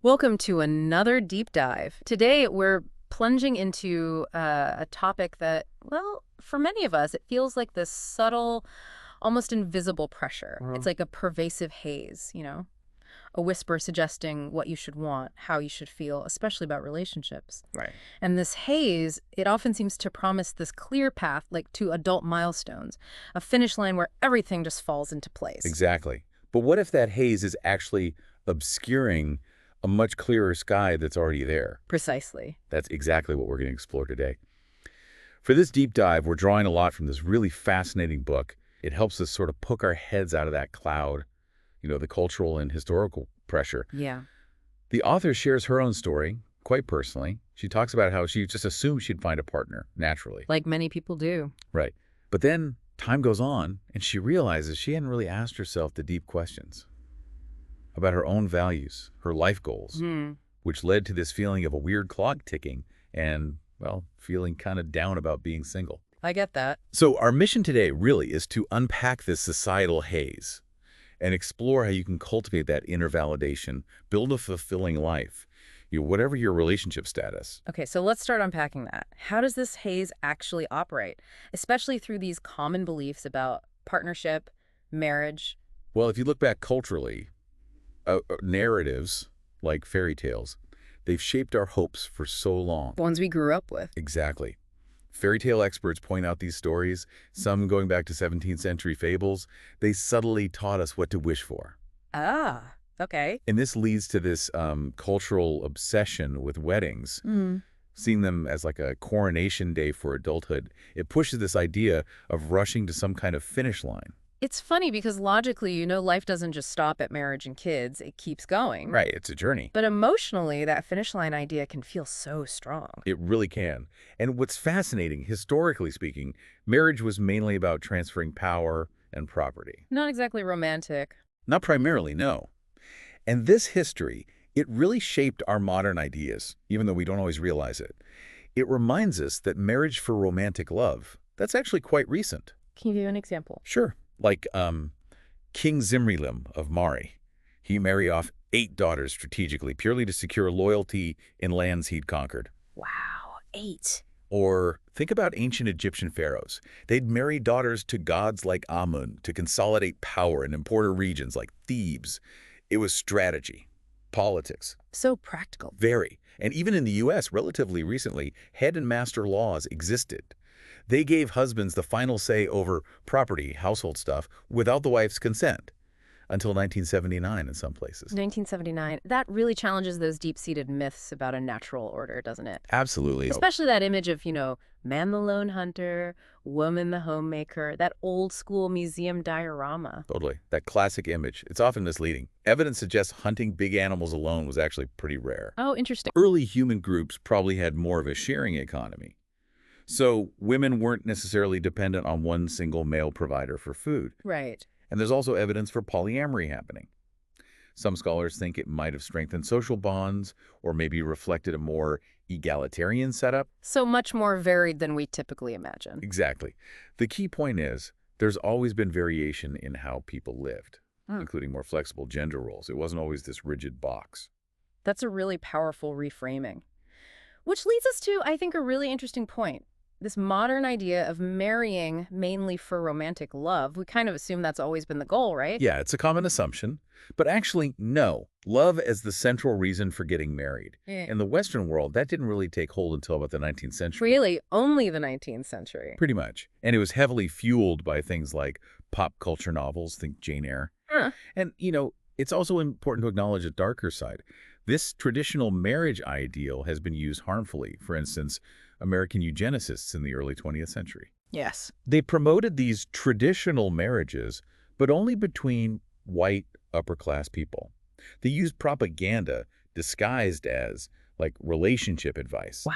Welcome to another deep dive. Today, we're plunging into a topic that, well, for many of us, it feels like this subtle, almost invisible pressure. It's like a pervasive haze, a whisper suggesting what you should want, how you should feel, especially about relationships. Right. And this haze, it often seems to promise this clear path, like to adult milestones, a finish line where everything just falls into place. Exactly. But what if that haze is actually obscuring a much clearer sky that's already there? Precisely. That's exactly what we're going to explore today. For this deep dive, we're drawing a lot from this really fascinating book. It helps us sort of poke our heads out of that cloud, the cultural and historical pressure. Yeah. The author shares her own story, quite personally. She talks about how she just assumed she'd find a partner, naturally. Like many people do. Right. But then time goes on, and she realizes she hadn't really asked herself the deep questions about her own values, her life goals, which led to this feeling of a weird clock ticking and, well, feeling kind of down about being single. I get that. So our mission today really is to unpack this societal haze and explore how you can cultivate that inner validation, build a fulfilling life, whatever your relationship status. Okay, so let's start unpacking that. How does this haze actually operate, especially through these common beliefs about partnership, marriage? Well, if you look back culturally, narratives like fairy tales, they've shaped our hopes for so long. Ones we grew up with. Exactly. Fairy tale experts point out these stories, some going back to 17th century fables. They subtly taught us what to wish for. Ah, okay. And this leads to this cultural obsession with weddings, seeing them as like a coronation day for adulthood. It pushes this idea of rushing to some kind of finish line. It's funny because logically, life doesn't just stop at marriage and kids. It keeps going. Right, it's a journey. But emotionally, that finish line idea can feel so strong. It really can. And what's fascinating, historically speaking, marriage was mainly about transferring power and property. Not exactly romantic. Not primarily, no. And this history, it really shaped our modern ideas, even though we don't always realize it. It reminds us that marriage for romantic love, that's actually quite recent. Can you give an example? Sure. Like King Zimrilim of Mari. He married off 8 daughters strategically, purely to secure loyalty in lands he'd conquered. Wow, 8. Or think about ancient Egyptian pharaohs. They'd marry daughters to gods like Amun to consolidate power in important regions like Thebes. It was strategy, politics. So practical. Very. And even in the U.S., relatively recently, head and master laws existed. They gave husbands the final say over property, household stuff, without the wife's consent, until 1979 in some places. 1979. That really challenges those deep-seated myths about a natural order, doesn't it? Absolutely. Especially that image of, man the lone hunter, woman the homemaker, that old-school museum diorama. Totally. That classic image. It's often misleading. Evidence suggests hunting big animals alone was actually pretty rare. Oh, interesting. Early human groups probably had more of a sharing economy. So women weren't necessarily dependent on one single male provider for food. Right. And there's also evidence for polyamory happening. Some scholars think it might have strengthened social bonds or maybe reflected a more egalitarian setup. So much more varied than we typically imagine. Exactly. The key point is there's always been variation in how people lived, including more flexible gender roles. It wasn't always this rigid box. That's a really powerful reframing. Which leads us to, I think, a really interesting point. This modern idea of marrying mainly for romantic love, we kind of assume that's always been the goal, right? Yeah, it's a common assumption. But actually, no. Love as the central reason for getting married. In the Western world, that didn't really take hold until about the 19th century. Really, only the 19th century. Pretty much. And it was heavily fueled by things like pop culture novels, think Jane Eyre. And, it's also important to acknowledge a darker side. This traditional marriage ideal has been used harmfully. For instance, American eugenicists in the early 20th century. Yes. They promoted these traditional marriages, but only between white, upper-class people. They used propaganda disguised as, like, relationship advice. Wow.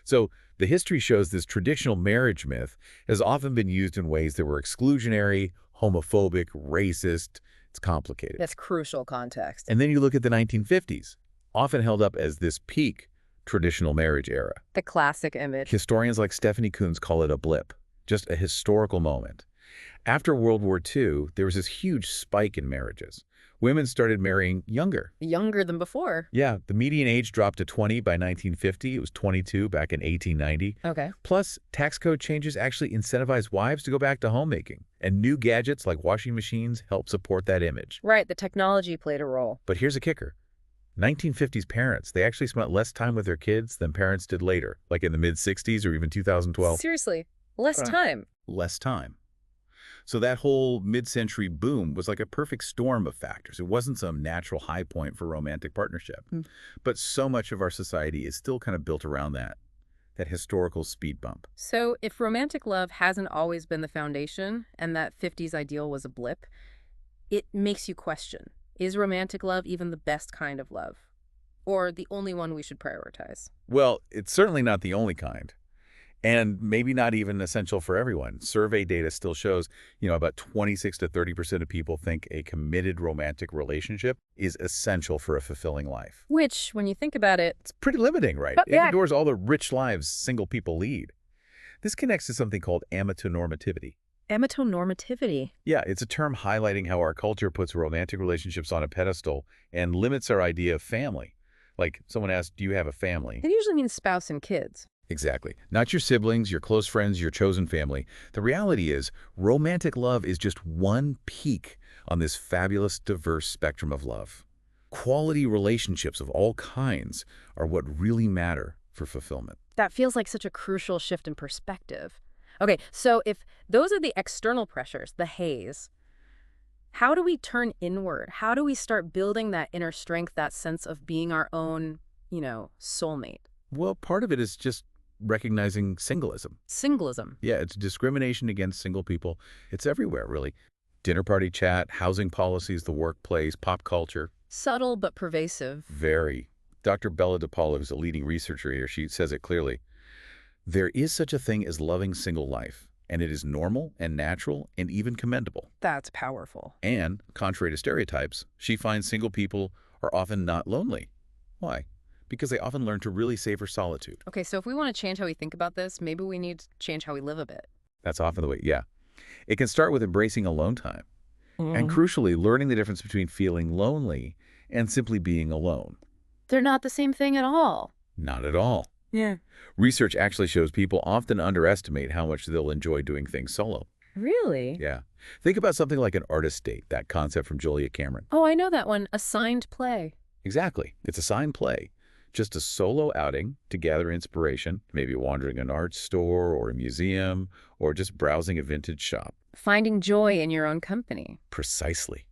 So the history shows this traditional marriage myth has often been used in ways that were exclusionary, homophobic, racist. It's complicated. That's crucial context. And then you look at the 1950s, often held up as this peak traditional marriage era. The classic image. Historians like Stephanie Coontz call it a blip, just a historical moment. After World War II, there was this huge spike in marriages. Women started marrying younger. Younger than before. Yeah, the median age dropped to 20 by 1950. It was 22 back in 1890. Okay. Plus, tax code changes actually incentivized wives to go back to homemaking, and new gadgets like washing machines help support that image. Right, the technology played a role. But here's a kicker. 1950s parents, they actually spent less time with their kids than parents did later, like in the mid-60s or even 2012. Seriously, less time. Less time. So that whole mid-century boom was like a perfect storm of factors. It wasn't some natural high point for romantic partnership. But so much of our society is still kind of built around that historical speed bump. So if romantic love hasn't always been the foundation and that 50s ideal was a blip, it makes you question, is romantic love even the best kind of love? Or the only one we should prioritize? Well, it's certainly not the only kind. And maybe not even essential for everyone. Survey data still shows, about 26 to 30% of people think a committed romantic relationship is essential for a fulfilling life. Which, when you think about it, It's pretty limiting, right? It ignores all the rich lives single people lead. This connects to something called amatonormativity. amatonormativity. Yeah, it's a term highlighting how our culture puts romantic relationships on a pedestal and limits our idea of family. Like someone asks, do you have a family? It usually means spouse and kids. Exactly. Not your siblings, your close friends, your chosen family. The reality is, romantic love is just one peak on this fabulous, diverse spectrum of love. Quality relationships of all kinds are what really matter for fulfillment. That feels like such a crucial shift in perspective. Okay, so if those are the external pressures, the haze, how do we turn inward? How do we start building that inner strength, that sense of being our own, soulmate? Well, part of it is just recognizing singleism. Singleism. Yeah, it's discrimination against single people. It's everywhere, really. Dinner party chat, housing policies, the workplace, pop culture. Subtle but pervasive. Very. Dr. Bella DePaula, who's a leading researcher here, she says it clearly. There is such a thing as loving single life, and it is normal and natural and even commendable. That's powerful. And, contrary to stereotypes, she finds single people are often not lonely. Why? Because they often learn to really savor solitude. Okay, so if we want to change how we think about this, maybe we need to change how we live a bit. That's often the way, yeah. It can start with embracing alone time. And crucially, learning the difference between feeling lonely and simply being alone. They're not the same thing at all. Not at all. Yeah. Research actually shows people often underestimate how much they'll enjoy doing things solo. Really? Yeah. Think about something like an artist date, that concept from Julia Cameron. Oh, I know that one. Assigned play. Exactly. It's a signed play. Just a solo outing to gather inspiration, maybe wandering an art store or a museum, or just browsing a vintage shop. Finding joy in your own company. Precisely.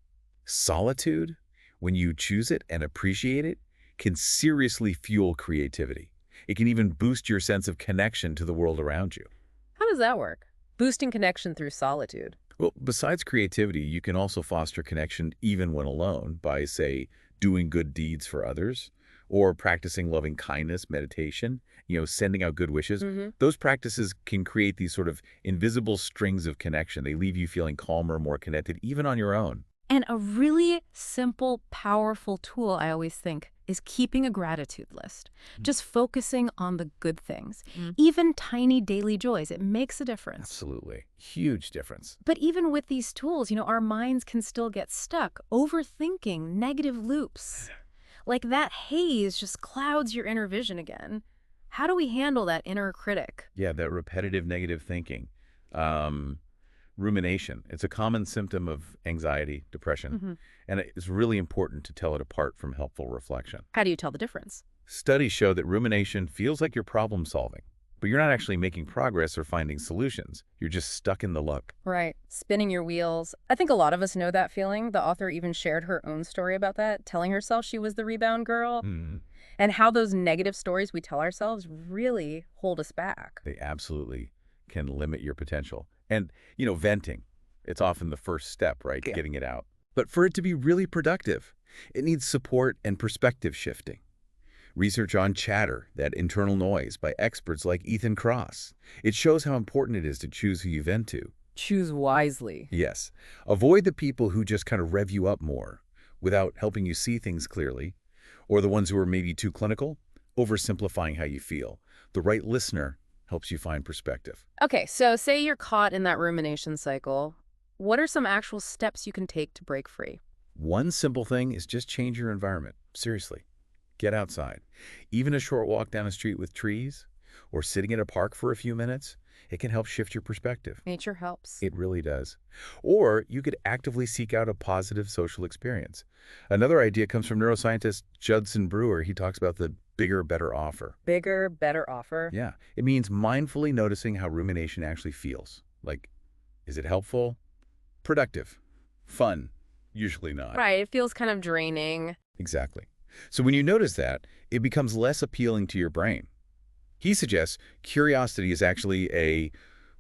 Solitude, when you choose it and appreciate it, can seriously fuel creativity. It can even boost your sense of connection to the world around you. How does that work? Boosting connection through solitude. Well, besides creativity, you can also foster connection even when alone by, say, doing good deeds for others, or practicing loving kindness, meditation, sending out good wishes. Those practices can create these sort of invisible strings of connection. They leave you feeling calmer, more connected, even on your own. And a really simple, powerful tool, I always think, is keeping a gratitude list. Just focusing on the good things. Even tiny daily joys. It makes a difference. Absolutely. Huge difference. But even with these tools, our minds can still get stuck, overthinking negative loops. Like that haze just clouds your inner vision again. How do we handle that inner critic? Yeah, that repetitive negative thinking. Rumination. It's a common symptom of anxiety, depression, and it's really important to tell it apart from helpful reflection. How do you tell the difference? Studies show that rumination feels like you're problem solving, but you're not actually making progress or finding solutions. You're just stuck in the luck. Right. Spinning your wheels. I think a lot of us know that feeling. The author even shared her own story about that, telling herself she was the rebound girl, and how those negative stories we tell ourselves really hold us back. They absolutely can limit your potential. And, venting, it's often the first step, right? Yeah. Getting it out. But for it to be really productive, it needs support and perspective shifting. Research on chatter, that internal noise, by experts like Ethan Kross. It shows how important it is to choose who you vent to. Choose wisely. Yes. Avoid the people who just kind of rev you up more without helping you see things clearly, or the ones who are maybe too clinical, oversimplifying how you feel. The right listener helps you find perspective. Okay, so say you're caught in that rumination cycle. What are some actual steps you can take to break free? One simple thing is just change your environment. Seriously. Get outside. Even a short walk down a street with trees or sitting in a park for a few minutes, it can help shift your perspective. Nature helps. It really does. Or you could actively seek out a positive social experience. Another idea comes from neuroscientist Judson Brewer. He talks about the bigger, better offer. Bigger, better offer. Yeah. It means mindfully noticing how rumination actually feels. Like, is it helpful? Productive? Fun? Usually not. Right. It feels kind of draining. Exactly. So when you notice that, it becomes less appealing to your brain. He suggests curiosity is actually a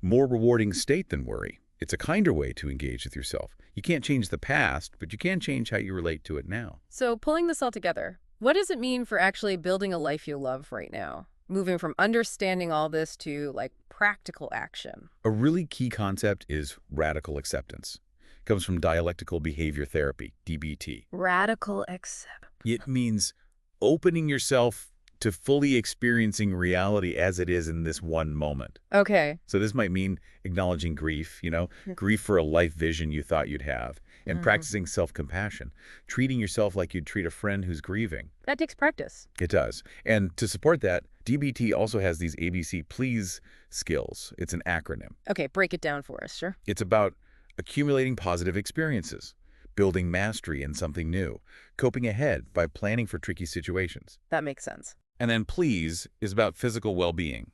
more rewarding state than worry. It's a kinder way to engage with yourself. You can't change the past, but you can change how you relate to it now. So pulling this all together, what does it mean for actually building a life you love right now? Moving from understanding all this to, like, practical action. A really key concept is radical acceptance. It comes from dialectical behavior therapy, DBT. Radical accept. It means opening yourself to fully experiencing reality as it is in this one moment. Okay. So this might mean acknowledging grief, grief for a life vision you thought you'd have, and practicing self-compassion, treating yourself like you'd treat a friend who's grieving. That takes practice. It does. And to support that, DBT also has these ABC Please skills. It's an acronym. Okay, break it down for us, sure. It's about accumulating positive experiences, building mastery in something new, coping ahead by planning for tricky situations. That makes sense. And then Please is about physical well-being,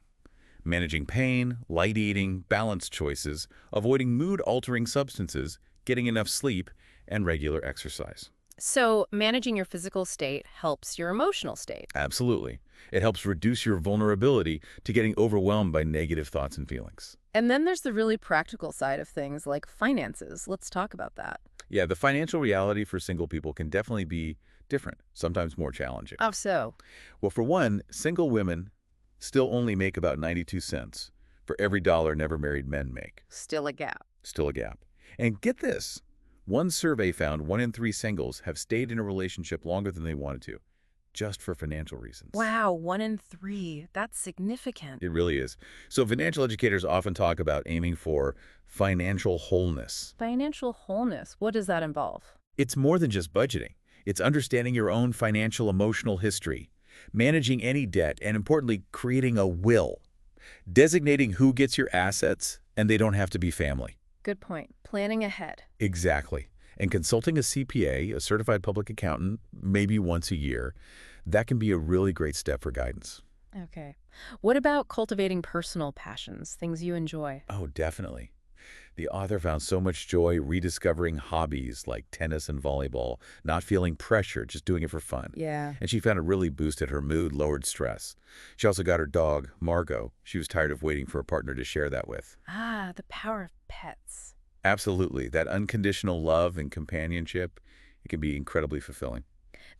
managing pain, light eating, balanced choices, avoiding mood-altering substances, getting enough sleep, and regular exercise. So managing your physical state helps your emotional state. Absolutely. It helps reduce your vulnerability to getting overwhelmed by negative thoughts and feelings. And then there's the really practical side of things like finances. Let's talk about that. Yeah, the financial reality for single people can definitely be different, sometimes more challenging. How so? Well, for one, single women still only make about 92 cents for every dollar never married men make. Still a gap. Still a gap. And get this, one survey found 1 in 3 singles have stayed in a relationship longer than they wanted to, just for financial reasons. Wow, 1 in 3. That's significant. It really is. So financial educators often talk about aiming for financial wholeness. Financial wholeness, what does that involve? It's more than just budgeting. It's understanding your own financial emotional history, managing any debt, and importantly, creating a will. Designating who gets your assets, and they don't have to be family. Good point. Planning ahead. Exactly. And consulting a CPA, a certified public accountant, maybe once a year, that can be a really great step for guidance. Okay. What about cultivating personal passions, things you enjoy? Oh, definitely. The author found so much joy rediscovering hobbies like tennis and volleyball, not feeling pressure, just doing it for fun. Yeah. And she found it really boosted her mood, lowered stress. She also got her dog, Margot. She was tired of waiting for a partner to share that with. Ah, the power of pets. Absolutely. That unconditional love and companionship, it can be incredibly fulfilling.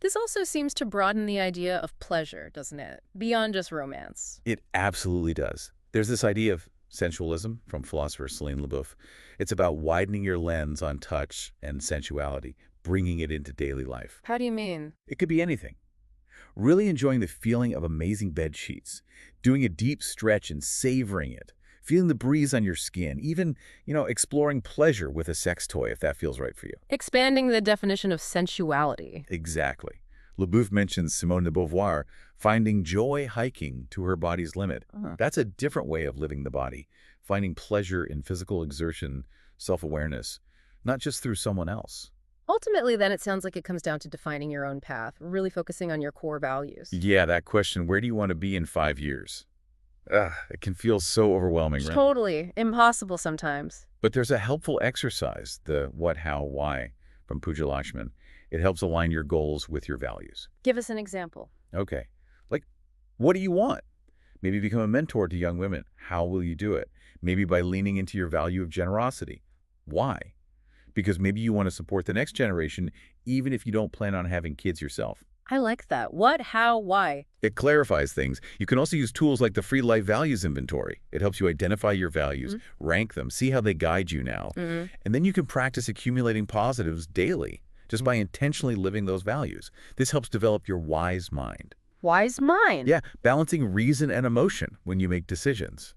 This also seems to broaden the idea of pleasure, doesn't it? Beyond just romance. It absolutely does. There's this idea of sensualism from philosopher Celine Leboeuf. It's about widening your lens on touch and sensuality, bringing it into daily life. How do you mean? It could be anything. Really enjoying the feeling of amazing bed sheets, doing a deep stretch and savoring it, feeling the breeze on your skin, even, exploring pleasure with a sex toy if that feels right for you. Expanding the definition of sensuality. Exactly. Leboeuf mentions Simone de Beauvoir finding joy hiking to her body's limit. That's a different way of living the body, finding pleasure in physical exertion, self-awareness, not just through someone else. Ultimately, then, it sounds like it comes down to defining your own path, really focusing on your core values. Yeah, that question, where do you want to be in 5 years? It can feel so overwhelming, right? Totally. Impossible sometimes. But there's a helpful exercise, the what, how, why, from Pooja Lakshman. It helps align your goals with your values. Give us an example. Okay. Like, what do you want? Maybe become a mentor to young women. How will you do it? Maybe by leaning into your value of generosity. Why? Because maybe you want to support the next generation, even if you don't plan on having kids yourself. I like that. What, how, why? It clarifies things. You can also use tools like the Free Life Values Inventory. It helps you identify your values, rank them, see how they guide you now. And then you can practice accumulating positives daily just by intentionally living those values. This helps develop your wise mind. Wise mind? Yeah, balancing reason and emotion when you make decisions.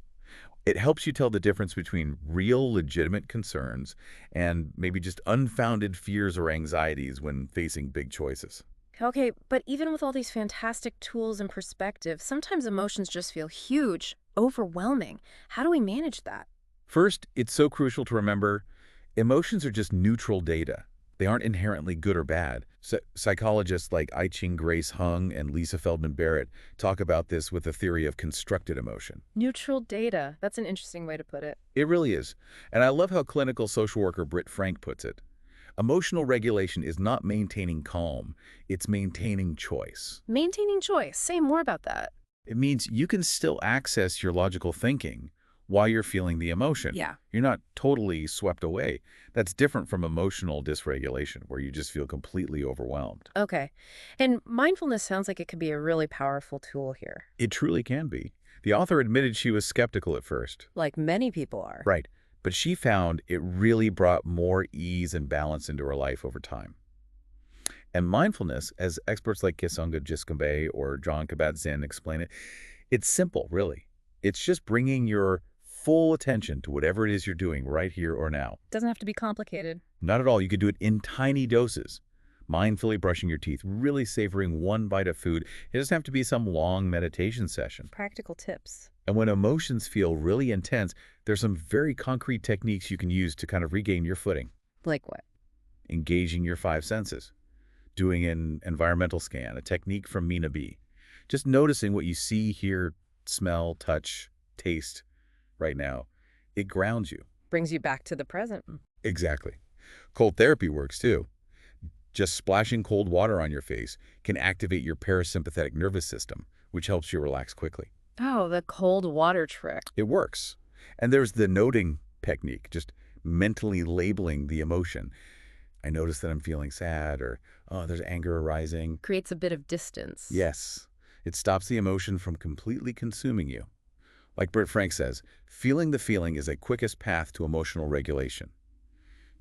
It helps you tell the difference between real, legitimate concerns and maybe just unfounded fears or anxieties when facing big choices. Okay, but even with all these fantastic tools and perspectives, sometimes emotions just feel huge, overwhelming. How do we manage that? First, it's so crucial to remember emotions are just neutral data. They aren't inherently good or bad. Psychologists like I-Ching Grace Hung and Lisa Feldman Barrett talk about this with the theory of constructed emotion. Neutral data. That's an interesting way to put it. It really is. And I love how clinical social worker Britt Frank puts it. Emotional regulation is not maintaining calm, it's maintaining choice. Maintaining choice. Say more about that. It means you can still access your logical thinking while you're feeling the emotion. Yeah. You're not totally swept away. That's different from emotional dysregulation, where you just feel completely overwhelmed. Okay. And mindfulness sounds like it could be a really powerful tool here. It truly can be. The author admitted she was skeptical at first. Like many people are. Right. But she found it really brought more ease and balance into her life over time. And mindfulness, as experts like Kisunga Jiskambe or John Kabat-Zinn explain it, it's simple, really. It's just bringing your full attention to whatever it is you're doing right here or now. Doesn't have to be complicated. Not at all. You could do it in tiny doses. Mindfully brushing your teeth, really savoring one bite of food. It doesn't have to be some long meditation session. Practical tips. And when emotions feel really intense, there's some very concrete techniques you can use to kind of regain your footing. Like what? Engaging your five senses. Doing an environmental scan, a technique from Mina B. Just noticing what you see, hear, smell, touch, taste right now. It grounds you. Brings you back to the present. Exactly. Cold therapy works too. Just splashing cold water on your face can activate your parasympathetic nervous system, which helps you relax quickly. Oh, the cold water trick. It works. And there's the noting technique, just mentally labeling the emotion. I notice that I'm feeling sad, or, oh, there's anger arising. Creates a bit of distance. Yes. It stops the emotion from completely consuming you. Like Britt Frank says, feeling the feeling is the quickest path to emotional regulation.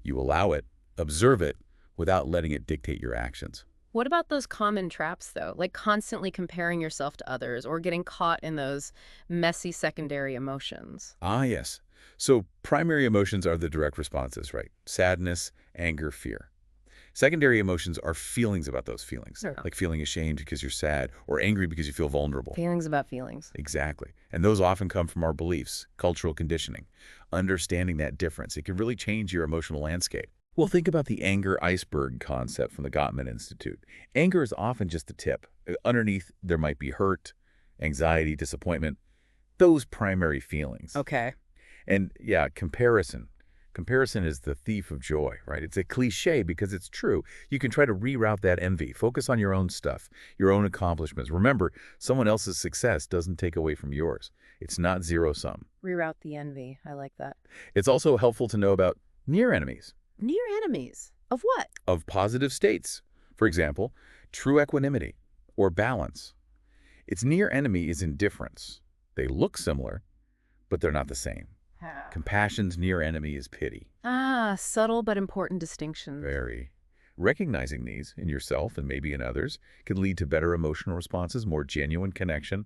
You allow it, observe it, without letting it dictate your actions. What about those common traps, though? Like constantly comparing yourself to others or getting caught in those messy secondary emotions. Ah, yes. So primary emotions are the direct responses, right? Sadness, anger, fear. Secondary emotions are feelings about those feelings, Sure. like feeling ashamed because you're sad or angry because you feel vulnerable. Feelings about feelings. Exactly. And those often come from our beliefs, cultural conditioning. Understanding that difference, it can really change your emotional landscape. Well, think about the anger iceberg concept from the Gottman Institute. Anger is often just the tip. Underneath, there might be hurt, anxiety, disappointment, those primary feelings. Okay. And yeah, comparison. Comparison is the thief of joy, right? It's a cliche because it's true. You can try to reroute that envy. Focus on your own stuff, your own accomplishments. Remember, someone else's success doesn't take away from yours. It's not zero-sum. Reroute the envy. I like that. It's also helpful to know about near enemies Near enemies. Of what? of positive states. For example, true equanimity or balance. Its near enemy is indifference. They look similar, but they're not the same. Compassion's near enemy is pity. Ah, subtle but important distinction. Very. Recognizing these in yourself and maybe in others can lead to better emotional responses, more genuine connection.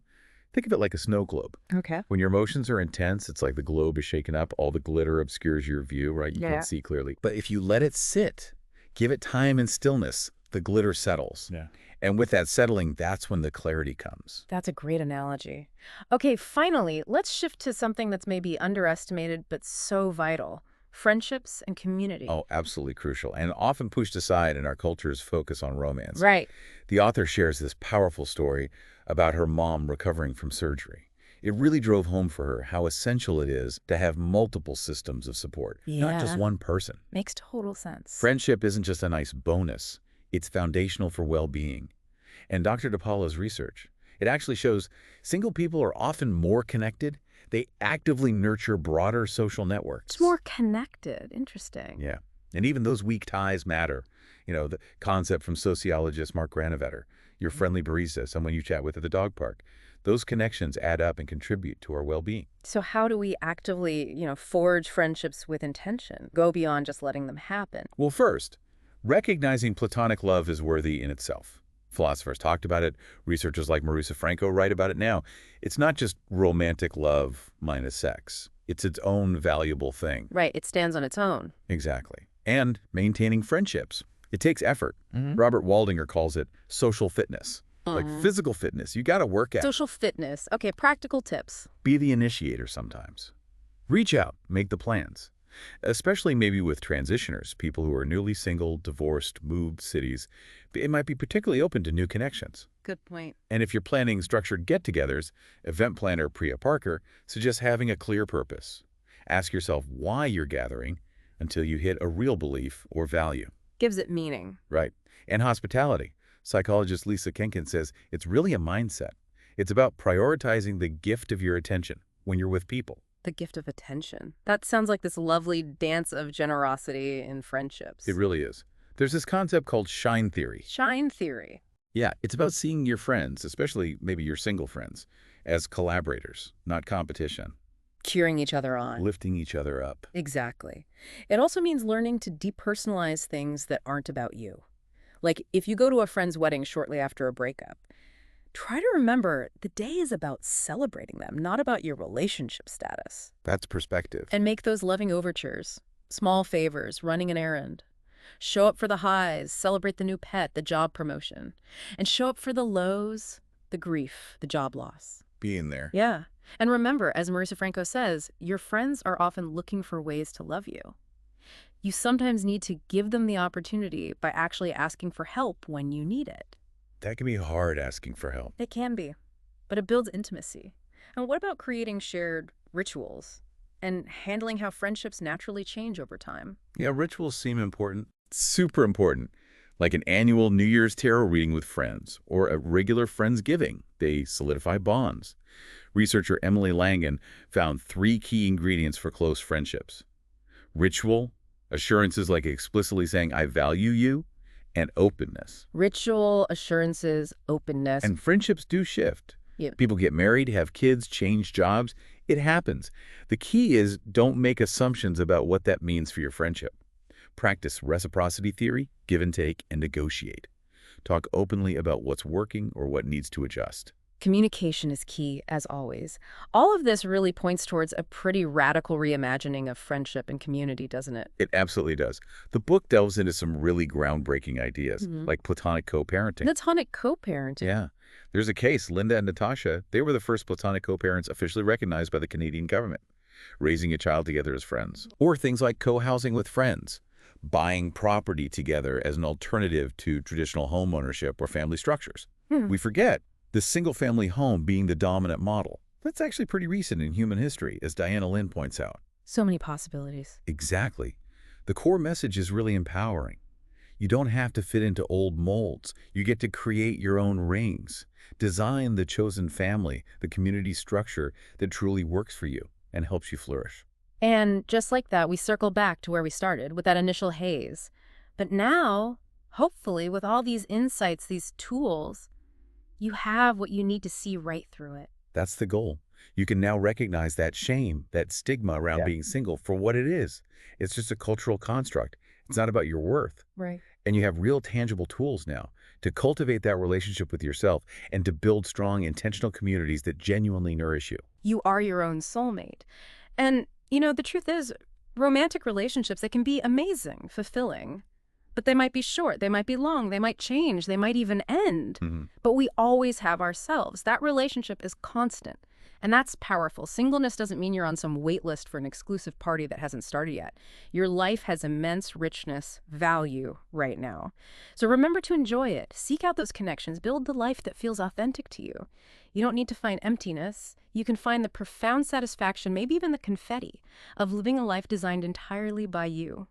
Think of it like a snow globe. Okay. When your emotions are intense, it's like the globe is shaken up. All the glitter obscures your view, right? You Yeah. can't see clearly. But if you let it sit, give it time and stillness, the glitter settles. Yeah. And with that settling, that's when the clarity comes. That's a great analogy. Okay, finally, let's shift to something that's maybe underestimated but so vital. Friendships and community. Oh, absolutely crucial, and often pushed aside in our culture's focus on romance. Right. The author shares this powerful story about her mom recovering from surgery. It really drove home for her how essential it is to have multiple systems of support, not just Yeah. one person. Makes total sense. Friendship isn't just a nice bonus. It's foundational for well-being. And Dr. DePaula's research, it actually shows single people are often more connected. They actively nurture broader social networks. It's more connected. Interesting. Yeah. And even those weak ties matter. You know, the concept from sociologist Mark Granovetter, your friendly barista, someone you chat with at the dog park. Those connections add up and contribute to our well-being. So how do we actively, forge friendships with intention? Go beyond just letting them happen. Well, first, recognizing platonic love is worthy in itself. Philosophers talked about it. Researchers like Marisa Franco write about it now. It's not just romantic love minus sex. It's its own valuable thing. Right, it stands on its own. Exactly. And maintaining friendships. It takes effort. Robert Waldinger calls it social fitness. Like physical fitness, you got to work at. Social fitness. Okay, practical tips. Be the initiator sometimes. Reach out, make the plans. Especially maybe with transitioners, people who are newly single, divorced, moved cities. It might be particularly open to new connections. Good point. And if you're planning structured get-togethers, event planner Priya Parker suggests having a clear purpose. Ask yourself why you're gathering until you hit a real belief or value. Gives it meaning. Right. And hospitality. Psychologist Lisa Kenkin says it's really a mindset. It's about prioritizing the gift of your attention when you're with people. The gift of attention. That sounds like this lovely dance of generosity in friendships. It really is. There's this concept called shine theory. Shine theory. Yeah, it's about seeing your friends, especially maybe your single friends, as collaborators, not competition. Cheering each other on. Lifting each other up. Exactly. It also means learning to depersonalize things that aren't about you. Like if you go to a friend's wedding shortly after a breakup, try to remember the day is about celebrating them, not about your relationship status. That's perspective. And make those loving overtures, small favors, running an errand. Show up for the highs, celebrate the new pet, the job promotion. And show up for the lows, the grief, the job loss. Being there. Yeah. And remember, as Marisa Franco says, your friends are often looking for ways to love you. You sometimes need to give them the opportunity by actually asking for help when you need it. That can be hard, asking for help. It can be, but it builds intimacy. And what about creating shared rituals and handling how friendships naturally change over time? Yeah, rituals seem important. Super important. Like an annual New Year's tarot reading with friends or a regular Friendsgiving. They solidify bonds. Researcher Emily Langan found 3 key ingredients for close friendships. Ritual, assurances like explicitly saying, I value you, and openness. Ritual, assurances, openness. And friendships do shift. Yep. People get married, have kids, change jobs. It happens. The key is don't make assumptions about what that means for your friendship. Practice reciprocity theory, give and take, and negotiate. Talk openly about what's working or what needs to adjust. Communication is key, as always. All of this really points towards a pretty radical reimagining of friendship and community, doesn't it? It absolutely does. The book delves into some really groundbreaking ideas, like platonic co-parenting. Platonic co-parenting. Yeah. There's a case, Linda and Natasha, they were the first platonic co-parents officially recognized by the Canadian government, raising a child together as friends. Or things like co-housing with friends, buying property together as an alternative to traditional home ownership or family structures. We forget the single-family home being the dominant model. That's actually pretty recent in human history, as Diana Lynn points out. So many possibilities. Exactly. The core message is really empowering. You don't have to fit into old molds. You get to create your own rings. Design the chosen family, the community structure that truly works for you and helps you flourish. And just like that, we circle back to where we started with that initial haze. But now, hopefully, with all these insights, these tools, you have what you need to see right through it. That's the goal. You can now recognize that shame, that stigma around being single for what it is. It's just a cultural construct. It's not about your worth. Right. And you have real tangible tools now to cultivate that relationship with yourself and to build strong, intentional communities that genuinely nourish you. You are your own soulmate. And, you know, the truth is, romantic relationships, they can be amazing, fulfilling. But they might be short, they might be long, they might change, they might even end. But we always have ourselves. That relationship is constant. And that's powerful. Singleness doesn't mean you're on some wait list for an exclusive party that hasn't started yet. Your life has immense richness, value right now. So remember to enjoy it. Seek out those connections. Build the life that feels authentic to you. You don't need to find emptiness. You can find the profound satisfaction, maybe even the confetti, of living a life designed entirely by you.